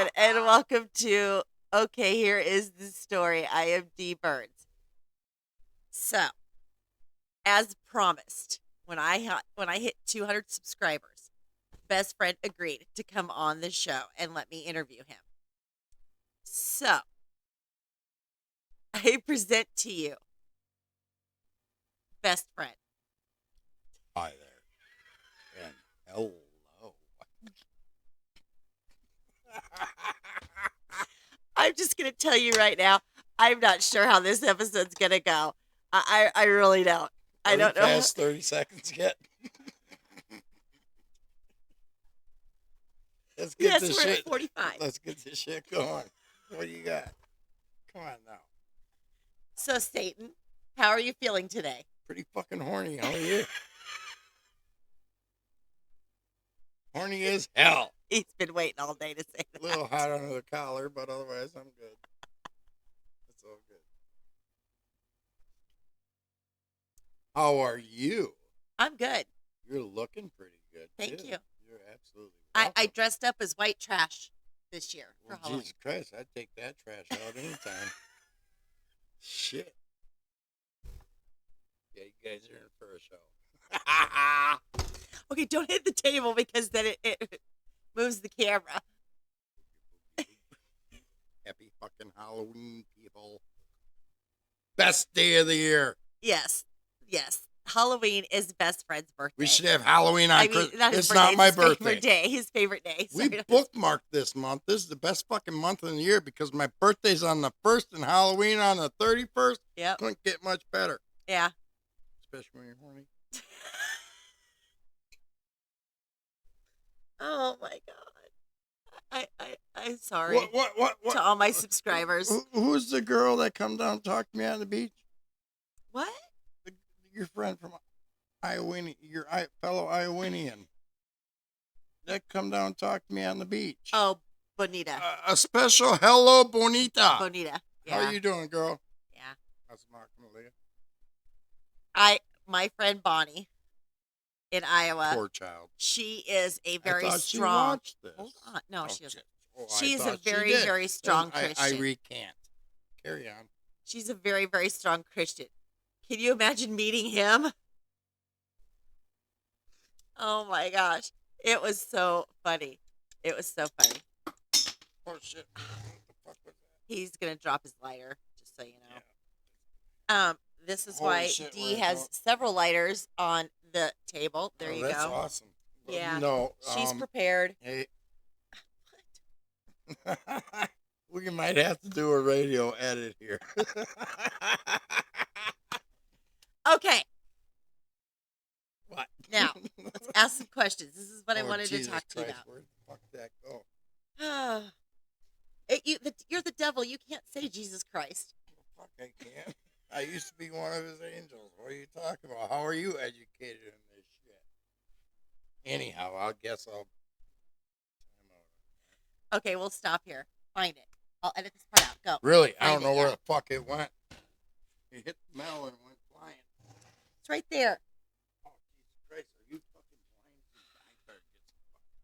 everyone, and welcome to Okay, Here is the Story. I am Dee Burns. So, as promised, when I hit 200 subscribers, best friend agreed to come on the show and let me interview him. So, I present to you best friend. Hi there. And hello. I'm just gonna tell you right now, I'm not sure how this episode's gonna go. I really don't. I don't know. Past 30 seconds yet. Let's get Yes, this we're at shit. 45. Let's get this shit going. What do you got? Come on now. So, Satan, how are you feeling today? Pretty fucking horny. How are you? Horny as hell. He's been waiting all day to say A that. little hot under the collar, but otherwise I'm good. It's all good. How are you? I'm good. You're looking pretty good. Thank too. you. You're absolutely I welcome. dressed up as white trash this year for Well, Halloween. Jesus Christ, I'd take that trash out anytime. Shit. Yeah, you guys are in for a show. Okay, don't hit the table because then it moves the camera. Happy fucking Halloween, people. Best day of the year. Yes. Halloween is best friend's birthday. We should have Halloween on Christmas. not his It's birthday, not my his birthday. Favorite day. His favorite day. We bookmarked this month. This is the best fucking month of the year because my birthday's on the 1st and Halloween on the 31st. Yep. Couldn't get much better. Yeah. Especially when you're horny. Oh my god. I'm sorry What? to all my subscribers. Who's the girl that come down and talk to me on the beach? What? Your friend from Iowini, your fellow Iowinian. That come down and talk to me on the beach. Oh, Bonita. A special hello, Bonita. Bonita. How Yeah. are you doing, girl? Yeah. How's Mark Malia? My friend Bonnie in Iowa. Poor child. She is a very I thought strong. She watched this. Hold on. No, Oh, she doesn't. shit. Oh, She I is a thought she very, did. very strong Then Christian. I recant. Carry on. She's a very, very strong Christian. Can you imagine meeting him? Oh my gosh. It was so funny. It was so funny. Oh shit. What the fuck was that? He's gonna drop his lighter, just so you know. This is Holy why shit, Dee we're has going- several lighters on the table. There Oh, you that's go. awesome. Yeah. No. She's prepared. Hey. We might have to do a radio edit here. Okay, What? now let's ask some questions. This is what I Oh, wanted Jesus to talk to you Christ, about. Where the fuck did that go? You're the devil. You can't say Jesus Christ. Fuck, I can't. I used to be one of his angels. What are you talking about? How are you educated in this shit? Anyhow, I guess I'll. Okay, we'll stop here. Find it. I'll edit this part out. Go. Really? I Find don't know it, where yeah. the fuck it went. It hit the metal and went flying. It's right there. Oh, Jesus Christ. Are you fucking blind?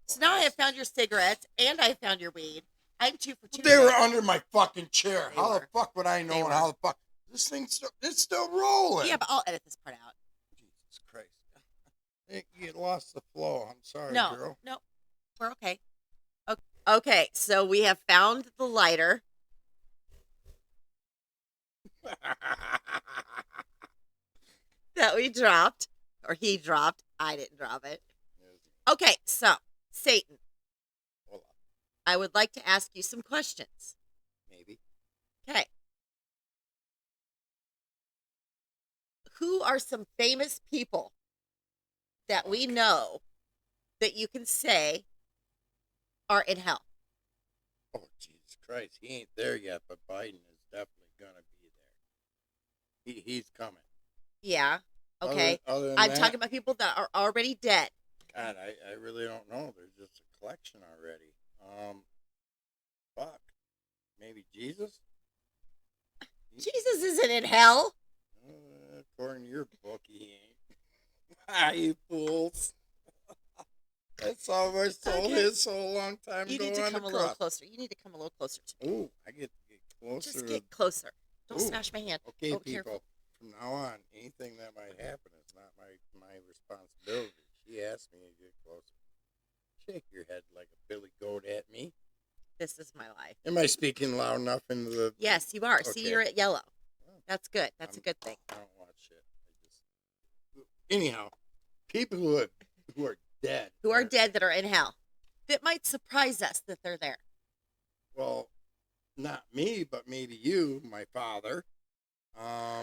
So now I have found your cigarettes and I found your weed. I'm 2 for 2. They were today. under my fucking chair. They How the were. fuck would I know? They And were. how the fuck? This thing's it's still rolling. Yeah, but I'll edit this part out. Jesus Christ. You lost the flow. I'm sorry, No, girl. no, we're okay. Okay, so we have found the lighter. That we dropped, or he dropped. I didn't drop it. Okay, so Satan, Hold on. I would like to ask you some questions. Maybe. Okay. Who are some famous people that we know that you can say are in hell? Oh, Jesus Christ. He ain't there yet, but Biden is definitely going to be there. He's coming. Yeah. Okay. Other than I'm that, talking about people that are already dead. God, I really don't know. There's just a collection already. Fuck. Maybe Jesus? Jesus isn't in hell. According to your book, he ain't. Ah, you fools. That's all my soul Okay. is so a long time You ago need to on come the a little cross. closer. You need to come a little closer to me. Ooh, I get to get closer. Just get closer. Don't Ooh. smash my hand. Okay, Oh, people. careful. From now on, anything that might happen is not my responsibility. She asked me to get closer. Shake your head like a billy goat at me. This is my life. Am I speaking loud enough into the? Yes, you are. See, Okay. you're at yellow. Well, That's good. That's a good thing. I don't watch shit. Anyhow, people who are dead. Who are dead that are in hell. That might surprise us that they're there. Well, not me, but maybe you, my father. I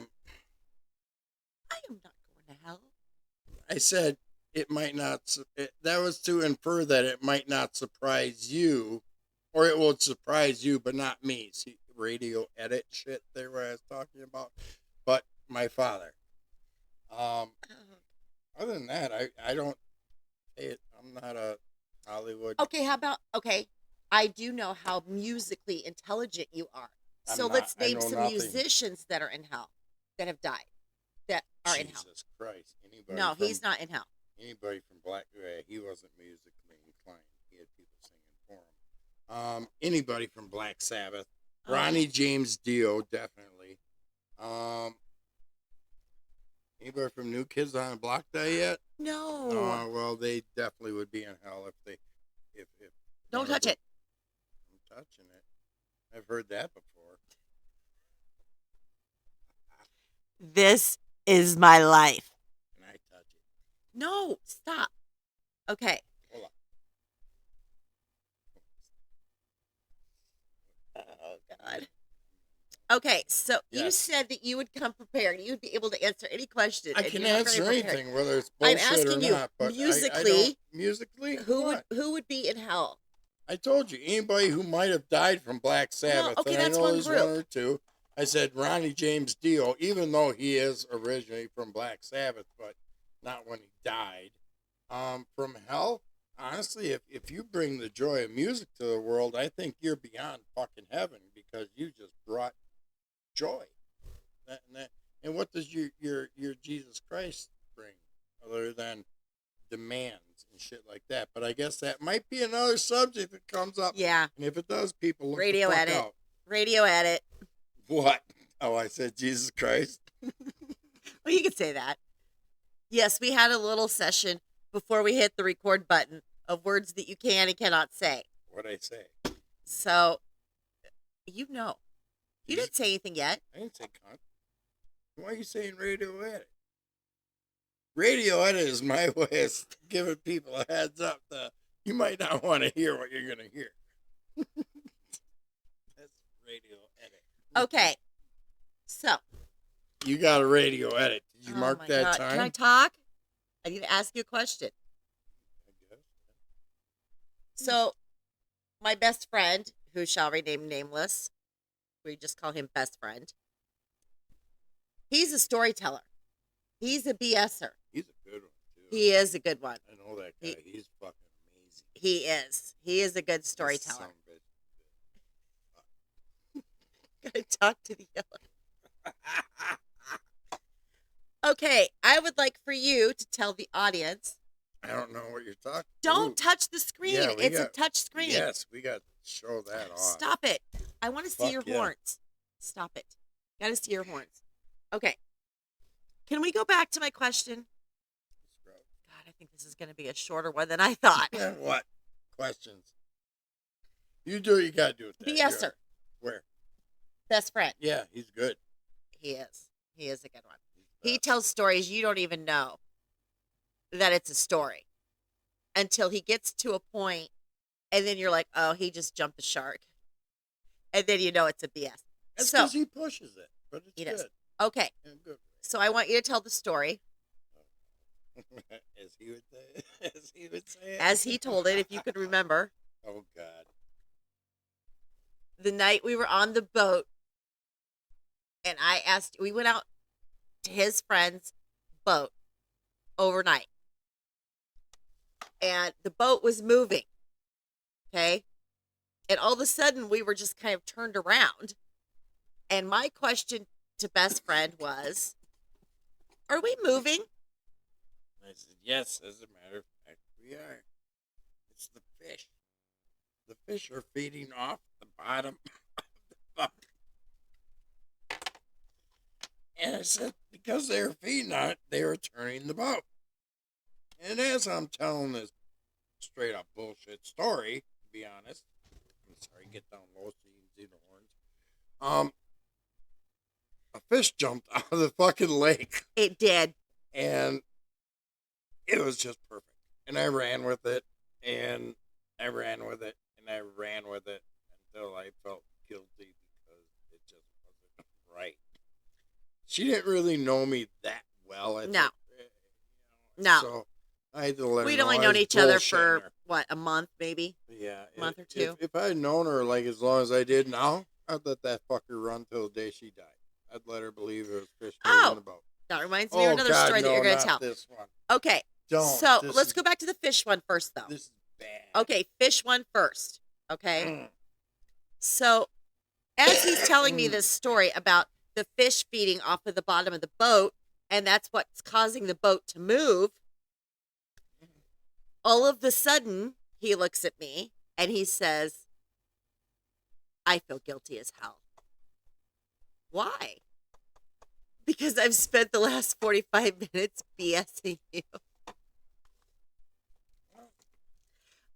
am not going to hell. I said it might not. That was to infer that it might not surprise you, or it will surprise you, but not me. See, radio edit shit there where I was talking about. But my father. Other than that, I don't. I'm not a Hollywood. Okay, how about I do know how musically intelligent you are. So let's I name know some nothing. musicians that are in hell, that have died, that are in hell. Jesus Christ! Anybody? No, from, he's not in hell. Anybody from Black? He wasn't musically inclined. He had people singing for him. Anybody from Black Sabbath? Ronnie James Dio, definitely. Anybody from New Kids on the Block die yet? No. Well, they definitely would be in hell if they, if. Don't touch it. I'm touching it. I've heard that before. This is my life. Can I touch it? No, stop. Okay. Hold on. Oh, God. Okay, so you Yes. said that you would come prepared. You would be able to answer any question. I and can you're not answer very prepared. anything, whether it's I'm bullshit asking or you, not. But musically, musically, who would be in hell? I told you anybody who might have died from Black Sabbath. okay, and that's I know one there's group. one or two. I said Ronnie James Dio, even though he is originally from Black Sabbath, but not when he died. From hell, honestly, if you bring the joy of music to the world, I think you're beyond fucking heaven because you just brought joy. And what does your Jesus Christ bring other than demands and shit like that? But I guess that might be another subject that comes up. Yeah. And if it does, people look Radio the fuck edit. out. Radio edit. What? Oh, I said Jesus Christ. Well, you could say that. Yes, we had a little session before we hit the record button of words that you can and cannot say. What'd I say? So, you know. You didn't say anything yet. I didn't say cunt. Why are you saying radio edit? Radio edit is my way of giving people a heads up that you might not want to hear what you're going to hear. That's radio edit. Okay. So. You got a radio edit. Did you Oh mark my that God. time? Can I talk? I need to ask you a question. I guess. So, my best friend, who shall remain nameless, we just call him best friend. He's a storyteller. He's a BSer. He's a good one, too. He is a good one. I know that guy. He's fucking amazing. He is. He is a good storyteller. Son of a bitch. Gotta talk to the yellow. Okay, I would like for you to tell the audience. I don't know what you're talking. Don't Ooh. touch the screen. Yeah, It's a touch screen. Yes, we got to show that off. Stop it. I want to see Fuck your yeah. horns. Stop it. Gotta see your horns. Okay. Can we go back to my question? God, I think this is going to be a shorter one than I thought. What? Questions? You do what you got to do with that. BSer. Where? Best friend. Yeah, he's good. He is. He is a good one. He tells stories you don't even know that it's a story until he gets to a point, and then you're like, oh, he just jumped the shark. And then you know it's a BS. That's So, because he pushes it, but it's He good. does. okay, Yeah, good. so I want you to tell the story As he would say. As he would say it. as he told it, if you could remember. Oh God. The night we were on the boat, and we went out to his friend's boat overnight. And the boat was moving. Okay. And all of a sudden, we were just kind of turned around. And my question to best friend was, are we moving? I said, yes, as a matter of fact, we are. it's the fish. The fish are feeding off the bottom of the boat. And I said, because they were feeding on it, they were turning the boat. And as I'm telling this straight up bullshit story, to be honest, I'm sorry, get down low so you can see the horns. A fish jumped out of the fucking lake. It did. And it was just perfect. And I ran with it, and I ran with it, and I ran with it until I felt guilty because it just wasn't right. She didn't really know me that well. No. No. So I had to let her We'd know only I known was each other bullshitting for, her. what, a month maybe? Yeah. Month or two. If I had known her like as long as I did now, I'd let that fucker run till the day she died. I'd let her believe it was fish Oh. in the boat. That reminds me of another God, story that no, you're going to not tell. this one. Okay. Don't. So This let's is- go back to the fish one first, though. This is bad. Okay, fish one first. Okay. So as he's telling me this story about the fish feeding off of the bottom of the boat, and that's what's causing the boat to move, all of a sudden he looks at me and he says, I feel guilty as hell. Why? Because I've spent the last 45 minutes BSing you.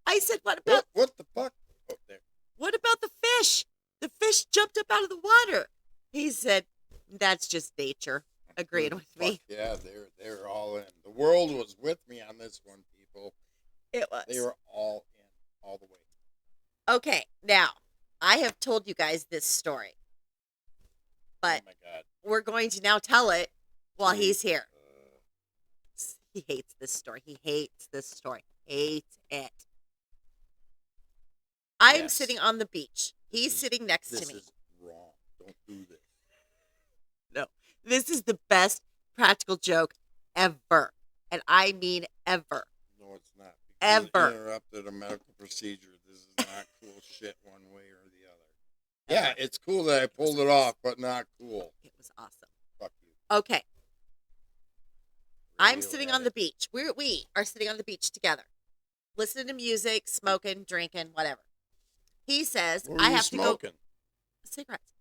I said, what about What the fuck? Oh, there. what about the fish? The fish jumped up out of the water. He said, that's just nature. Agreed with me. Fuck yeah, they're all in. The world was with me on this one, people. It was. They were all in, all the way. Okay, now, I have told you guys this story, but Oh my god. we're going to now tell it while he's here. Uh, He hates this story. He hates this story. Hates it. I am Yes. sitting on the beach. He's This is- sitting next this to me. is wrong. Don't do this. No, this is the best practical joke ever. And I mean ever. No, it's not. Because Ever. It interrupted a medical procedure. This is not cool shit one way or the other. Yeah, it's cool that I pulled it off, but not cool. It was awesome. Fuck you. Okay, I'm Radio sitting on the edit. beach. We are sitting on the beach together, listening to music, smoking, drinking, whatever. He says, What were I you have to go. smoking? Cigarettes.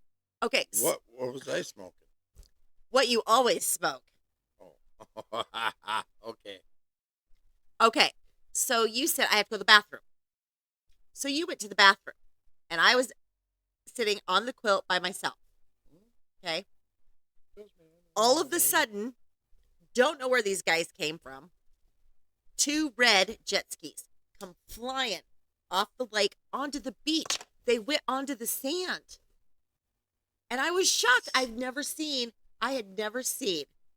Okay, What was I smoking? what you always smoke. Oh. Okay. Okay, so you said I have to go to the bathroom. So you went to the bathroom, and I was sitting on the quilt by myself. Okay, all of a sudden, don't know where these guys came from. 2 red jet skis come flying off the lake onto the beach. They went onto the sand. And I was shocked. I had never seen,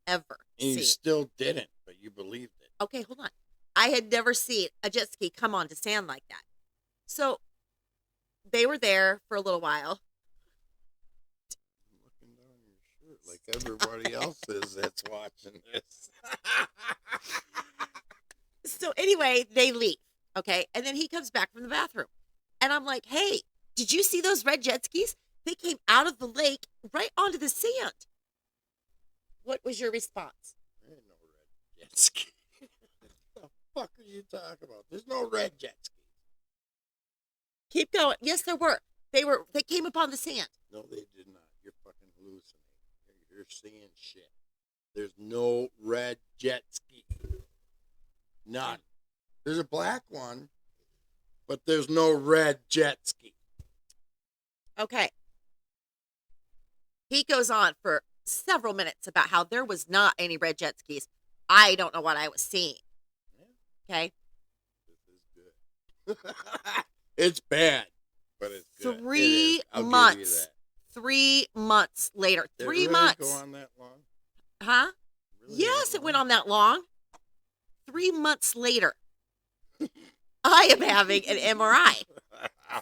ever And you seen. still didn't, but you believed it. Okay, hold on. I had never seen a jet ski come onto sand like that. So they were there for a little while. I'm looking down your shirt like everybody else is that's watching this. So anyway, they leave. Okay. And then he comes back from the bathroom. And I'm like, hey, did you see those red jet skis? They came out of the lake right onto the sand. What was your response? There ain't no red jet ski. What the fuck are you talking about? There's no red jet ski. Keep going. Yes, there were. They came upon the sand. No, they did not. You're fucking hallucinating. You're seeing shit. There's no red jet ski. None. There's a black one, but there's no red jet ski. Okay. He goes on for several minutes about how there was not any red jet skis. I don't know what I was seeing. Okay. This is good. It's bad, but it's good. 3 It is. I'll give you months. that. 3 months later. Did it 3 really months. go on that long? Huh? Really Yes, that it went long? on that long. 3 months later, I am having an MRI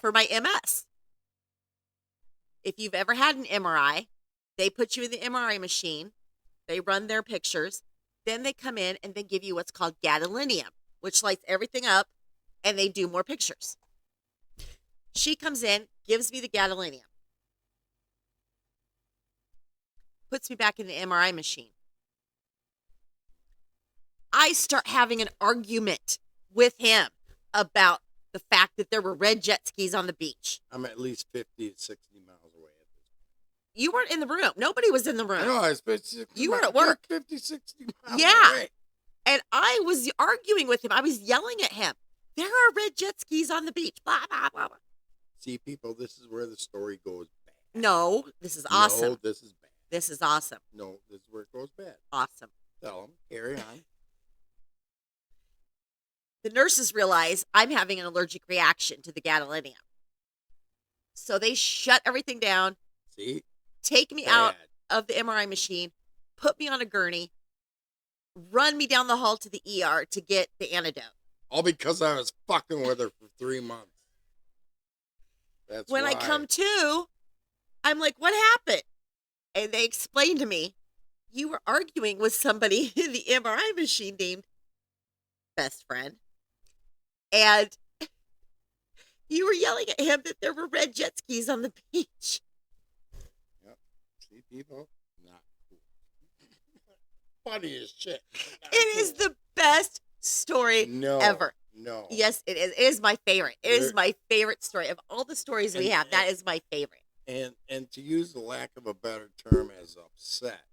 for my MS. If you've ever had an MRI, they put you in the MRI machine, they run their pictures, then they come in and they give you what's called gadolinium, which lights everything up, and they do more pictures. She comes in, gives me the gadolinium, puts me back in the MRI machine. I start having an argument with him about the fact that there were red jet skis on the beach. I'm at least 50 to 60 miles away at this. You weren't in the room. Nobody was in the room. I know, I was 50, 60 You were miles, at work. 50, 60 miles Yeah. away. And I was arguing with him. I was yelling at him. There are red jet skis on the beach. Blah, blah, blah, blah. See, people, this is where the story goes bad. No, this is awesome. No, this is bad. This is awesome. No, this is where it goes bad. Awesome. Tell them. Carry on. The nurses realize I'm having an allergic reaction to the gadolinium. So they shut everything down, See? take me out of the MRI machine, put me on a gurney, run me down the hall to the ER to get the antidote. All because I was fucking with her for 3 months. That's When why. I come to, I'm like, what happened? And they explained to me, you were arguing with somebody in the MRI machine named Best Friend. And you were yelling at him that there were red jet skis on the beach. Yep. See, people? Not cool. Funny as shit. Not It is cool. the best story No, ever. No. Yes, it is. It is my favorite. It is There- my favorite story. Of all the stories we And- have, that is my favorite. And to use the lack of a better term as upset,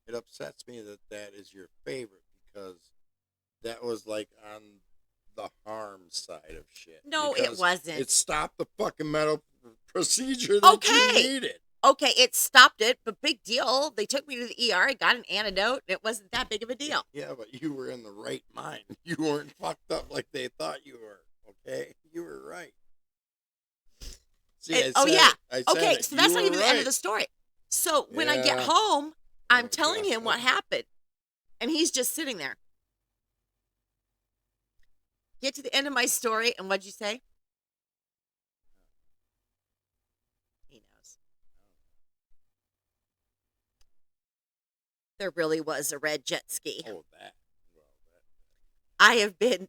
it upsets me that that is your favorite because that was like on the harm side of shit. No, it Because wasn't. It stopped the fucking medical procedure that Okay. you needed. Okay, it stopped it, but big deal. They took me to the ER. I got an antidote. And it wasn't that big of a deal. Yeah, but you were in the right mind. You weren't fucked up like they thought you were. Okay, you were right. See, And- I oh, said yeah. it. I said Okay, it. so that's You not were even the end of right. the story. So when I get Yeah. home, I'm Oh, telling yeah. him what happened. And he's just sitting there. Get to the end of my story, and what'd you say? He knows. There really was a red jet ski. Oh, that. Well, that. I have been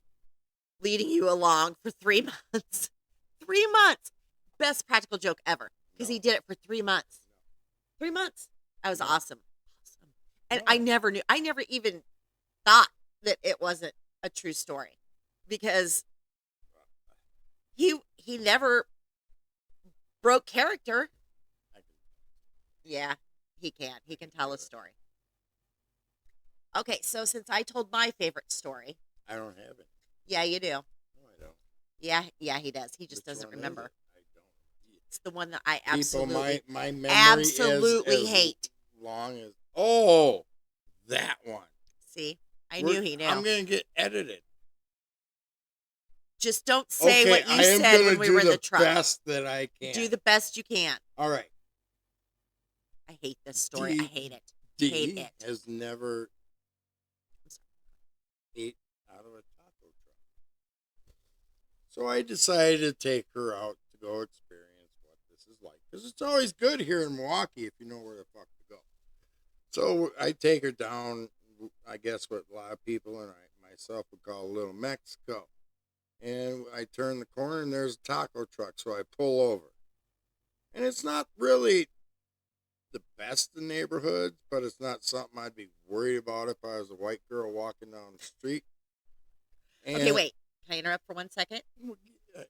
leading you along for 3 months. 3 months. Best practical joke ever. Because he No. did it for 3 months. 3 months. That was No. awesome. Awesome. And No. I never knew. I never even thought that it wasn't a true story. Because he never broke character. I can- Yeah, he can. He can tell a story. Okay, so since I told my favorite story, I don't have it. yeah, you do. No, I don't. Yeah, he does. He just Which doesn't one is remember. it? I don't. It's the one that I People, absolutely, my memory absolutely is as hate. long as that one. See, I knew We're- he knew. I'm gonna get edited. Just don't say okay, what you I am said gonna when we do were in the the truck. best that I can. Do the best you can. All right. I hate this story. I D- hate it. D Hate it. has never I'm sorry. ate out of a taco truck. So I decided to take her out to go experience what this is like. Because it's always good here in Milwaukee if you know where the fuck to go. So I take her down, I guess what a lot of people and I myself would call Little Mexico. And I turn the corner and there's a taco truck. So I pull over. And it's not really the best in neighborhoods, but it's not something I'd be worried about if I was a white girl walking down the street. Okay, wait. Can I interrupt for 1 second? Uh,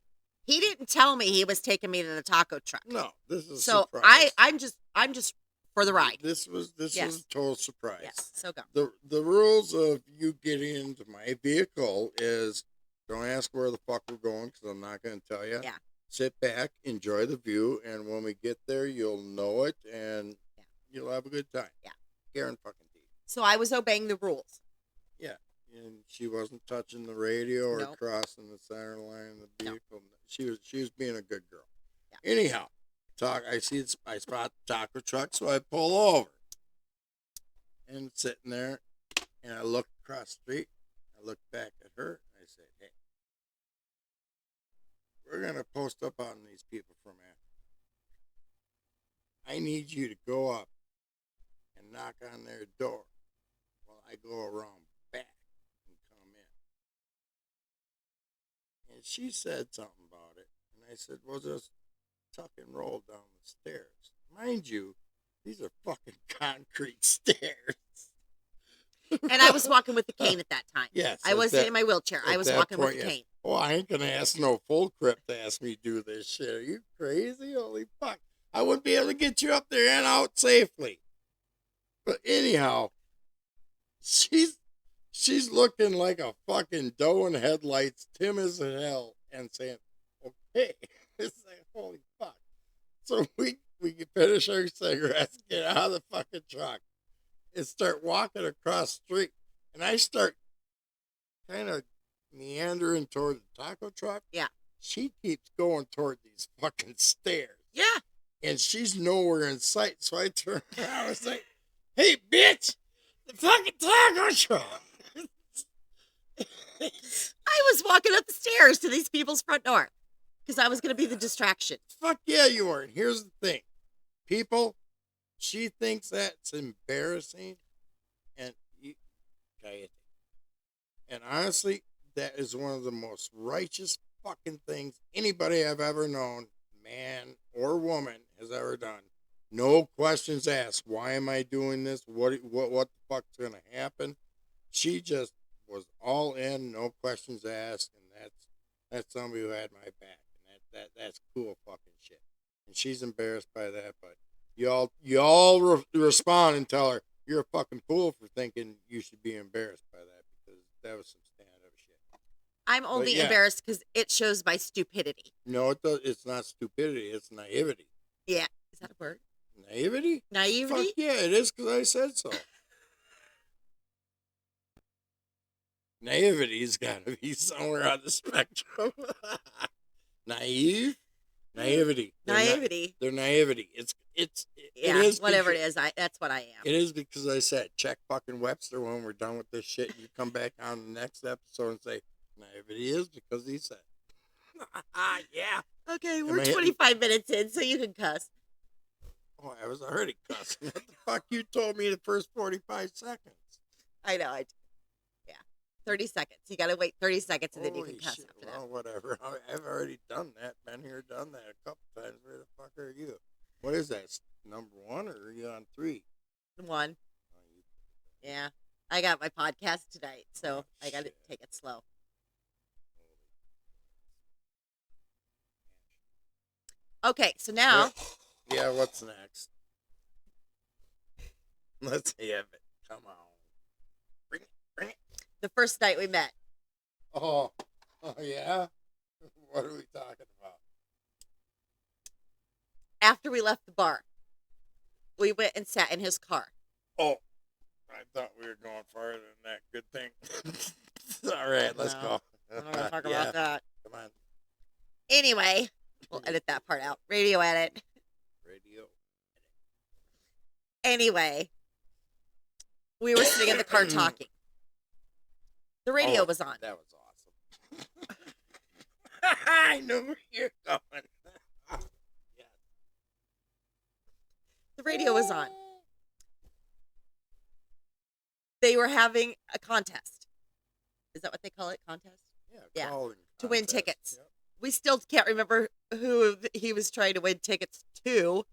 He didn't tell me he was taking me to the taco truck. No, this is a So surprise. I'm just for the ride. This was Yes. a total surprise. Yes. So go. The rules of you getting into my vehicle is don't ask where the fuck we're going because I'm not going to tell you. Yeah. Sit back, enjoy the view, and when we get there, you'll know it and Yeah. you'll have a good time. Yeah. Karen fucking D. So I was obeying the rules. Yeah. And she wasn't touching the radio or Nope. crossing the center line of the No. vehicle. She was being a good girl. Yeah. Anyhow, I spot the taco truck, so I pull over. And it's sitting there, and I look across the street. I look back at her, and I say, "Hey, we're gonna post up on these people from Africa. I need you to go up and knock on their door while I go around back and come in." And she said something about it, and I said, "Well, just tuck and roll down the stairs." Mind you, these are fucking concrete stairs. And I was walking with the cane at that time. Yes, I at wasn't that- in my wheelchair. I at was that walking with point, the yes. cane. Oh, I ain't gonna ask no full crip to ask me to do this shit. Are you crazy? Holy fuck. I wouldn't be able to get you up there and out safely. But anyhow, she's looking like a fucking doe in headlights, Tim as hell, and saying, okay. It's like, holy fuck. So we can finish our cigarettes, get out of the fucking truck, and start walking across the street. And I start kind of meandering toward the taco truck. Yeah. She keeps going toward these fucking stairs. Yeah. And she's nowhere in sight. So I turn around and say, hey, bitch, the fucking taco truck. I was walking up the stairs to these people's front door because I was going to be the distraction. Fuck yeah, you are. And here's the thing. People, she thinks that's embarrassing. And and honestly, that is one of the most righteous fucking things anybody I've ever known, man or woman, has ever done. No questions asked. Why am I doing this? What the fuck's gonna happen? She just was all in, no questions asked, and that's somebody who had my back, and that's cool fucking shit. And she's embarrassed by that, but y'all respond and tell her you're a fucking fool for thinking you should be embarrassed by that, because that was some stand-up shit. I'm only yeah. embarrassed because it shows my stupidity. No, it does. It's not stupidity. It's naivety. Yeah. Is that a word? Naivety? Naivety? Fuck yeah, it is, because I said so. Naivity's got to be somewhere on the spectrum. Naivety. Naivety. They're naivety. It Yeah, is whatever because, it is, that's what I am. It is because I said, check fucking Webster when we're done with this shit. You come back on the next episode and say, naivety is because he said. Yeah. Okay, we're 25 minutes in, so you can cuss. Oh, I was already cussing. What the fuck? You told me the first 45 seconds. I know. Yeah. 30 seconds. You got to wait 30 seconds and then you Holy can cuss shit. after Well, that. whatever. I've already done that. Been here, done that a couple times. Where the fuck are you? What is that? Number 1 or are you on 3? 1. Oh, you... Yeah. I got my podcast tonight, so Oh, I got to shit. take it slow. Okay, so now... Yeah, what's next? Let's have it. Come on. Bring it. The first night we met. Oh yeah? What are we talking about? After we left the bar, we went and sat in his car. Oh, I thought we were going farther than that. Good thing. All right, let's No, go. I don't want to talk Yeah, about that. Come on. Anyway, we'll edit that part out. Radio edit. Radio. Anyway, we were sitting in the car talking. The radio was on. That was awesome. I know where you're going. Yeah. The radio was on. They were having a contest. Is that what they call it? Contest? Yeah. Calling To win contest. tickets. Yep. We still can't remember who he was trying to win tickets to,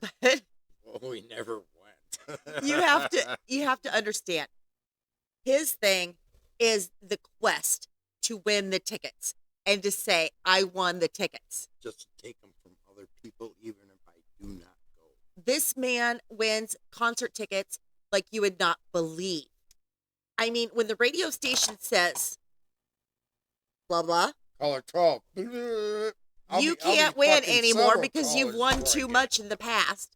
but Well, we never went. you have to understand. His thing is the quest to win the tickets and to say, I won the tickets. Just to take them from other people, even if I do not go. This man wins concert tickets like you would not believe. I mean, when the radio station says, blah, blah, Caller 12. you can't win fucking anymore several because you've callers won before I too get much it. in the past.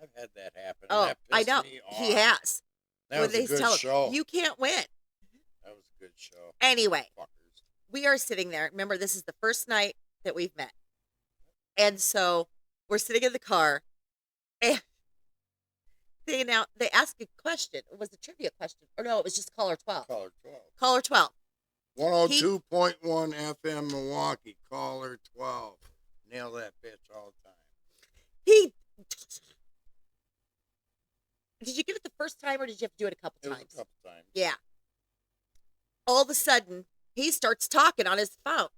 I've had that happen. Oh, That I pissed know. me off. He has. That When was a they good tell him, show. you can't win. That was a good show. Anyway, Fuckers. we are sitting there. Remember, this is the first night that we've met. And so we're sitting in the car and they ask a question. It was a trivia question. Or no, it was just caller 12. Caller 12. Caller 12. 102.1 FM Milwaukee. Caller 12. Nail that bitch all the time. Did you get it the first time or did you have to do it a couple It was times? a couple times. Yeah. All of a sudden, he starts talking on his phone.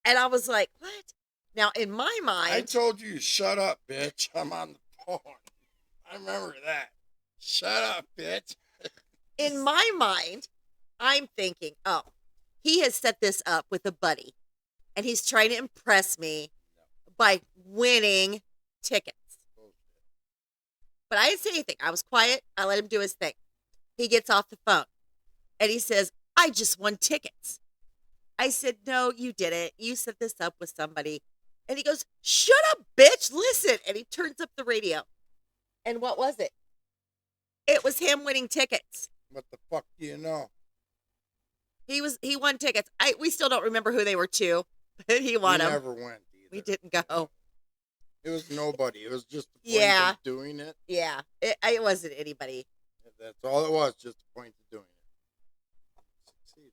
And I was like, what? Now, in my I mind, told you, shut up, bitch. I'm on the phone. I remember that. Shut up, bitch. in my mind, I'm thinking, oh, he has set this up with a buddy, and he's trying to impress me by winning tickets. But I didn't say anything. I was quiet. I let him do his thing. He gets off the phone, and he says, I just won tickets. I said, no, you didn't. You set this up with somebody. And he goes, shut up, bitch. Listen. And he turns up the radio. And what was it? It was him winning tickets. What the fuck do you know? He won tickets. We still don't remember who they were to, but he won them. Never went either. We didn't go. It was nobody. It was just the point of doing it. Yeah. It wasn't anybody. That's all it was, just the point of doing it. Succeeded.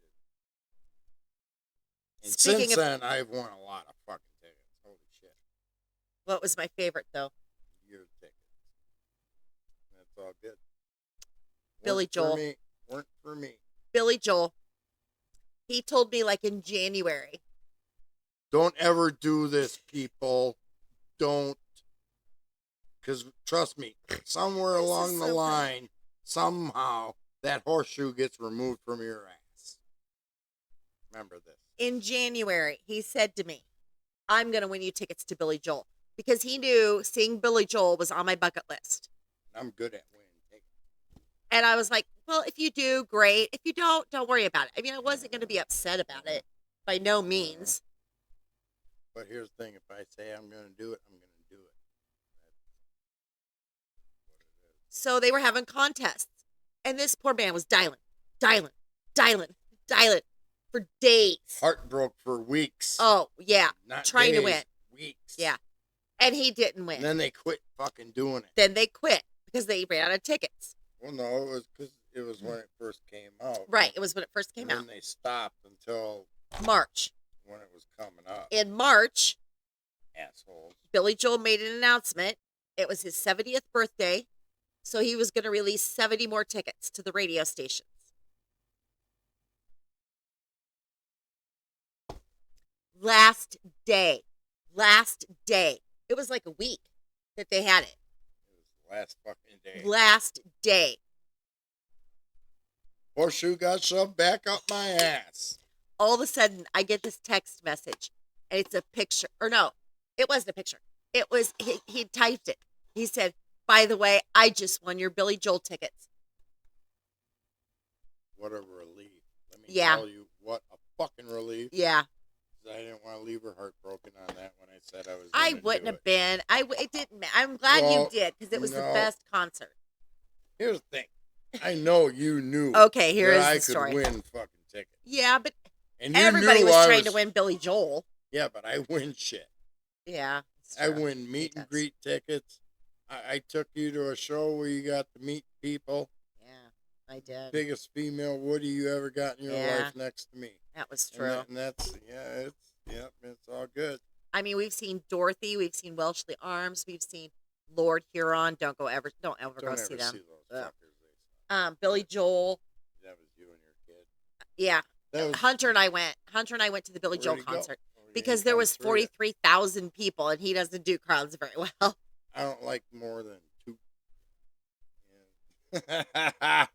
And since then, I've won a lot of fucking tickets. Holy shit. What was my favorite, though? Your tickets. That's all good. Billy Joel. Weren't for me. Billy Joel. He told me, like, in January. Don't ever do this, people. Don't. Because, trust me, somewhere along the line, somehow, that horseshoe gets removed from your ass. Remember this. In January, he said to me, I'm going to win you tickets to Billy Joel. Because he knew seeing Billy Joel was on my bucket list. I'm good at winning tickets. And I was like, well, if you do, great. If you don't worry about it. I mean, I wasn't going to be upset about it. By no means. But here's the thing. If I say I'm going to do it, I'm going to do it. That's what it is. So they were having contests. And this poor man was dialing for days. Heart broke for weeks. Oh, yeah. Not trying days, to win. Weeks. Yeah. And he didn't win. And then they quit fucking doing it. Then they quit because they ran out of tickets. Well, no, it was because it was when it first came out. Right. It was when it first came out. And then they stopped until March. when it was coming up. In March, Assholes. Billy Joel made an announcement. It was his 70th birthday. So he was going to release 70 more tickets to the radio stations. Last day. It was like a week that they had it. It was the last fucking day. Last day. Horseshoe got shoved back up my ass. All of a sudden, I get this text message, and it's a picture. Or no, it wasn't a picture. It was, he typed it. He said, by the way, I just won your Billy Joel tickets. What a relief. Let me Yeah. tell you, what a fucking relief. Yeah. I didn't want to leave her heartbroken on that when I said I was I gonna wouldn't do have it. been. It didn't. I'm glad Well, you did because it was the no. best concert. Here's the thing. I know you knew Okay, here that is I the story. could win fucking tickets. Yeah, but And you everybody knew was I trying to win Billy Joel. Yeah, but I win shit. Yeah. it's I true. win meet He and does. greet tickets. I took you to a show where you got to meet people. Yeah, I did. Biggest female Woody you ever got in your Yeah. life next to me. That was And true. that's it's all good. I mean, we've seen Dorothy, we've seen Welshly Arms, we've seen Lord Huron. Don't ever Don't go ever see them. those Ugh. fuckers. Billy Joel. That was you and your kid. Yeah. That was Hunter and I went to the Billy Where'd Joel he go? concert Oh, he because didn't there come was through yet. 43,000 people and he doesn't do crowds very well. I don't like more than 2. Yeah.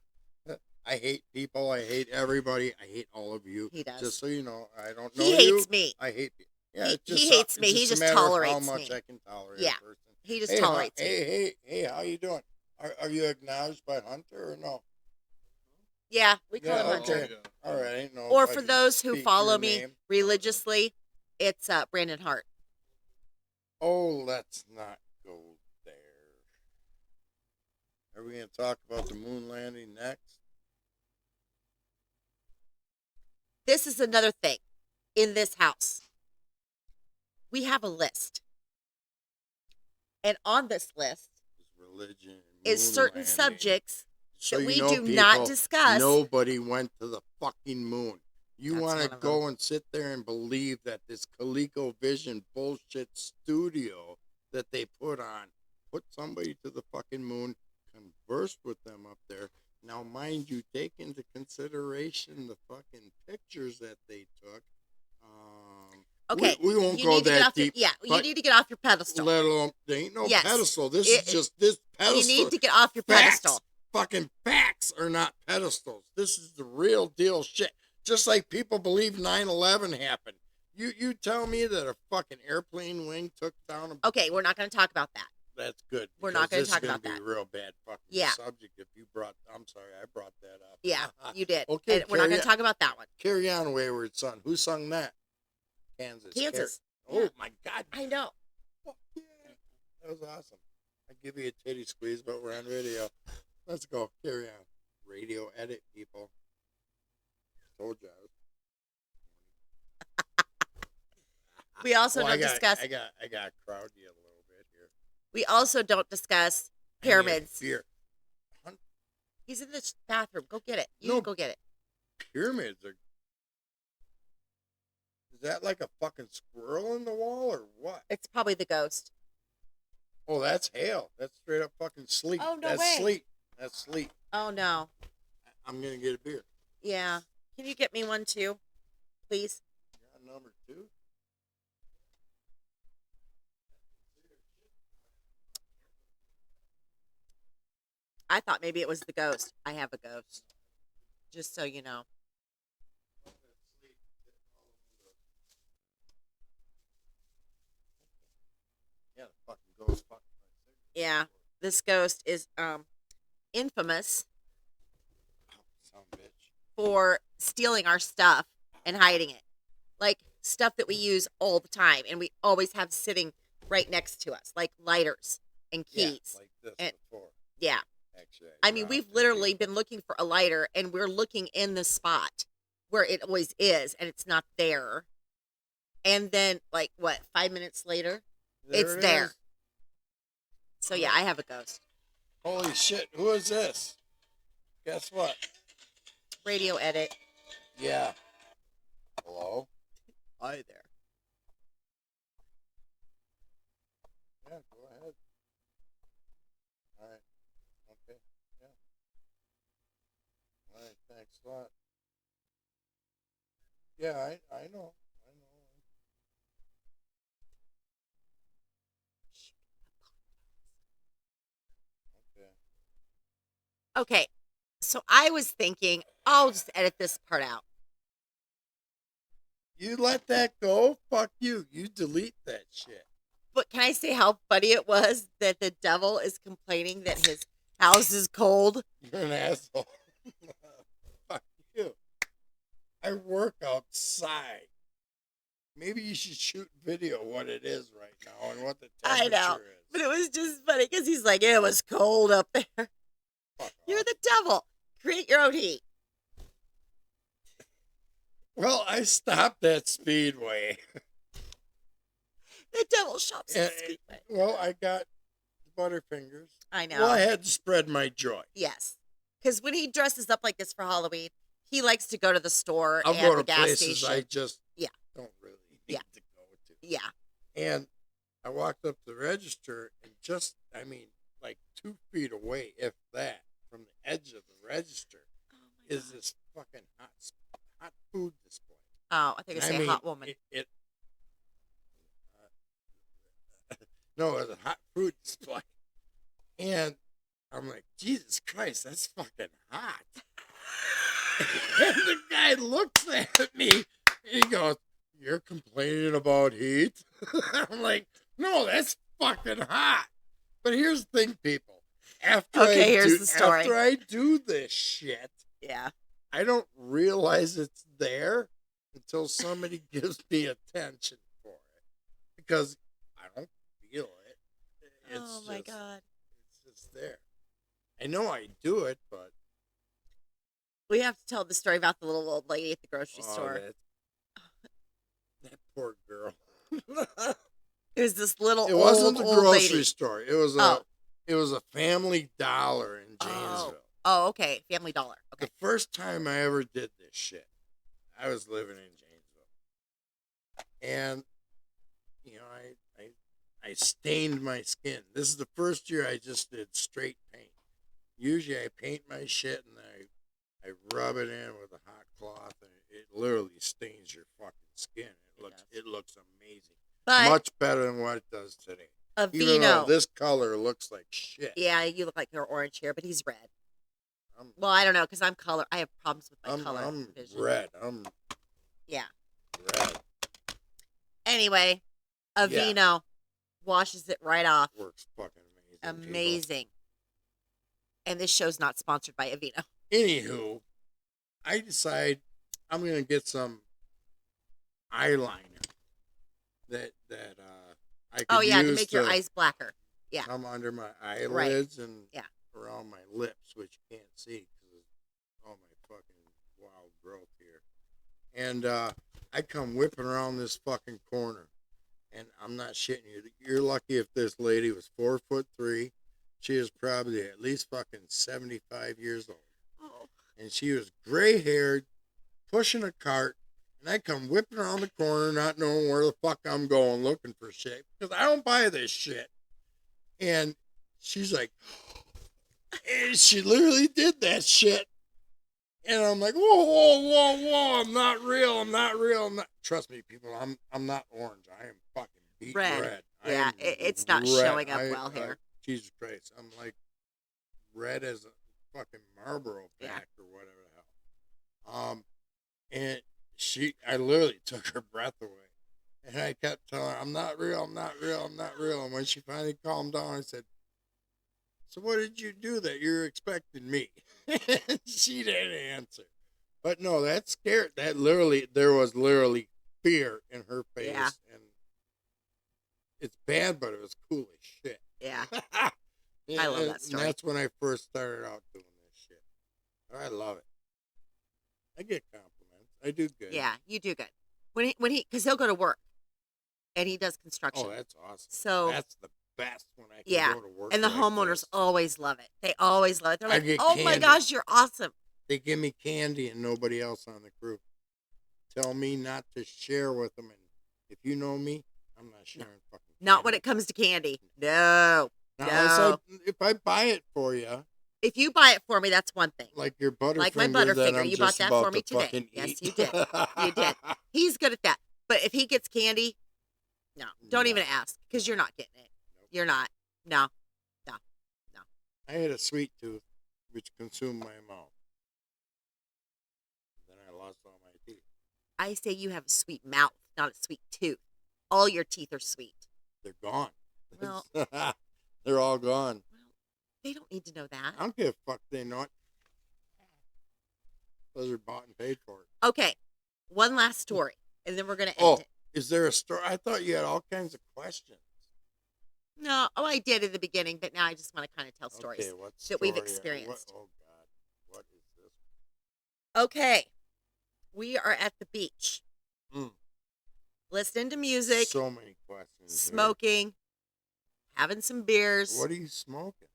I hate people. I hate everybody. I hate all of you. He does. Just so you know, I don't know He you. hates me. I hate people. Yeah, He- it's just, he hates me. it's He a just matter of tolerates how much me. I can tolerate Yeah. a person. He just Hey, tolerates me. Hey, how you doing? Are you acknowledged by Hunter or no? Yeah, we call Yeah, him Hunter. okay. All right. I didn't know Or if I for could those who speak follow your me name. religiously, it's Brandon Hart. Oh, let's not go there. Are we going to talk about the moon landing next? This is another thing in this house. We have a list. And on this list Religion. is moon certain landing. subjects So that you we know, do not people, discuss. Nobody went to the fucking moon. You That's want one to of go and sit there and believe that this ColecoVision bullshit studio that they put somebody to the fucking moon, conversed with them up there. Now, mind you, take into consideration the fucking pictures that they took. Okay, we won't you go need to get that off your- deep. yeah, you but need to get off your pedestal. Let alone, there ain't no Yes. pedestal. This It- is just this pedestal. You need to get off your Facts. pedestal. Fucking facts are not pedestals. This is the real deal shit. Just like people believe 9/11 happened. You tell me that a fucking airplane wing took down a. Okay, we're not going to talk about that. That's good. We're not going gonna to talk about be that. a real bad fucking Yeah. subject if you brought. I'm sorry, I brought that up. Yeah, you did. Okay, And we're not going to talk about that one. Carry on, Wayward Son. Who sung that? Kansas. Kansas. Oh Yeah. my God. I know. Fuck yeah. That was awesome. I'd give you a titty squeeze, but we're on radio. Let's go. Carry on. Radio edit, people. Told you. We also Well, don't discuss. I got crowd you a little bit here. We also don't discuss I need pyramids. beer. He's in the bathroom. Go get it. You No. go get it. Pyramids are. Is that like a fucking squirrel in the wall or what? It's probably the ghost. Oh, that's hail. That's straight up fucking sleet. Oh, no that's way. sleet. That's sleet. Oh no. I'm gonna get a beer. Yeah. Can you get me one too, please? You're on number 2. I thought maybe it was the ghost. I have a ghost. Just so you know. Yeah, the fucking ghost fucking my cigarette. Yeah. This ghost is infamous Oh, son of a bitch. for stealing our stuff and hiding it. Like stuff that we use all the time and we always have sitting right next to us, like lighters and keys. Yeah, like this And- before. Yeah. Actually, I mean, we've literally been looking for a lighter and we're looking in the spot where it always is and it's not there. And then, like, what, 5 minutes later? it's it there. is. So, yeah, I have a ghost. Holy shit! Who is this? Guess what? Radio edit. Yeah. Hello. Hi there. Yeah, go ahead. All right. Okay. Yeah. All right. Thanks a lot. Yeah, I know. I know. Okay. Okay. So, I was thinking, I'll just edit this part out. You let that go? Fuck you. You delete that shit. But can I say how funny it was that the devil is complaining that his house is cold? You're an asshole. Fuck you. I work outside. Maybe you should shoot video what it is right now and what the I temperature know. is. But it was just funny because he's like, it was cold up there. Fuck You're off. the devil. Create your own heat. Well, I stopped at Speedway. The devil shops at And- Speedway. Well, I got Butterfingers. I know. Well, I had to spread my joy. Yes. Because when he dresses up like this for Halloween, he likes to go to the store I'll and go the to gas places station. I just Yeah. don't really need Yeah. to go to. Yeah. And I walked up to the register and just, I mean, like 2 feet away, if that, from the edge of the register, Oh, my is God. this fucking hot food display. Oh, I think I And say mean, hot woman. No, it was a hot fruit display. And I'm like, Jesus Christ, that's fucking hot. And the guy looks at me and he goes, "You're complaining about heat?" I'm like, "No, that's fucking hot." But here's the thing, people. Okay, here's the story. After I do this shit, Yeah. I don't realize it's there until somebody gives me attention for it. Because I don't feel it. It's Oh, my just- God. It's just there. I know I do it, but We have to tell the story about the little old lady at the grocery store. That poor girl. It was this little It wasn't old the grocery lady. store. It was Oh. it was a Family Dollar in Janesville. Oh, okay. Family Dollar. Okay. The first time I ever did this shit, I was living in Janesville, and you know, I stained my skin. This is the first year I just did straight paint. Usually, I paint my shit and I rub it in with a hot cloth, and it literally stains your fucking skin. It looks amazing, But much better than what it does today. a Even though Vino. this color looks like shit. Yeah, you look like you're orange here, but he's red. I'm Well, I don't know because I'm color. I have problems with my color I'm vision. red. I'm Yeah. red. Anyway, Aveeno washes it right off. Works fucking amazing. people. Amazing. And this show's not sponsored by Aveeno. Anywho, I decide I'm gonna get some eyeliner that I could Oh yeah, to use make your eyes blacker. Yeah. come under my eyelids and Yeah. around my lips, which you can't see because of all my fucking wild growth here. And I come whipping around this fucking corner, and I'm not shitting you. You're lucky if this lady was 4'3". She is probably at least fucking 75 years old. Oh. And she was gray haired, pushing a cart, and I come whipping around the corner, not knowing where the fuck I'm going, looking for shit because I don't buy this shit. And she's like, and she literally did that shit. And I'm like, whoa, whoa, whoa, whoa! I'm not real. I'm not real. I'm not. Trust me, people. I'm not orange. I am fucking beet red. I Yeah, am it's not red. showing up well here. Jesus Christ, I'm like red as a fucking Marlboro pack or whatever the hell. And I literally took her breath away, and I kept telling her, I'm not real. I'm not real. I'm not real. And when she finally calmed down, I said, so what did you do that you're expecting me? She didn't answer. But no, that scared. There was literally fear in her face, Yeah. and it's bad, but it was cool as shit. Yeah. And, I love that story. And that's when I first started out doing this shit. I love it. I get compliments. I do good. Yeah, you do good. When he because he'll go to work, and he does construction. Oh, that's awesome. So that's the best when I can go to work. And the like homeowners this. always love it. They always love it. They're I like, get "Oh my candy. gosh, you're awesome." They give me candy and nobody else on the crew. Tell me not to share with them, and if you know me, I'm not sharing fucking candy. Not when it comes to candy. No. Now, if I buy it for you, If you buy it for me, that's one thing. like your Butterfinger, Like my then Butterfinger, I'm you bought just that about for me to today. fucking Yes, eat. you did. You did. He's good at that. But if he gets candy, no, don't even ask because you're not getting it. Nope. You're not. No. I had a sweet tooth, which consumed my mouth. Then I lost all my teeth. I say you have a sweet mouth, not a sweet tooth. All your teeth are sweet. They're gone. Well- They're all gone. Well, they don't need to know that. I don't give a fuck they not. Those are bought and paid for. Okay, one last story, and then we're gonna end Oh, it. is there a story? I thought you had all kinds of questions. No, I did in the beginning, but now I just want to kind of tell stories. Okay, what that we've story- experienced. oh God, what is this? Okay, we are at the beach, listening to music, So many questions. here. smoking, having some beers. What are you smoking?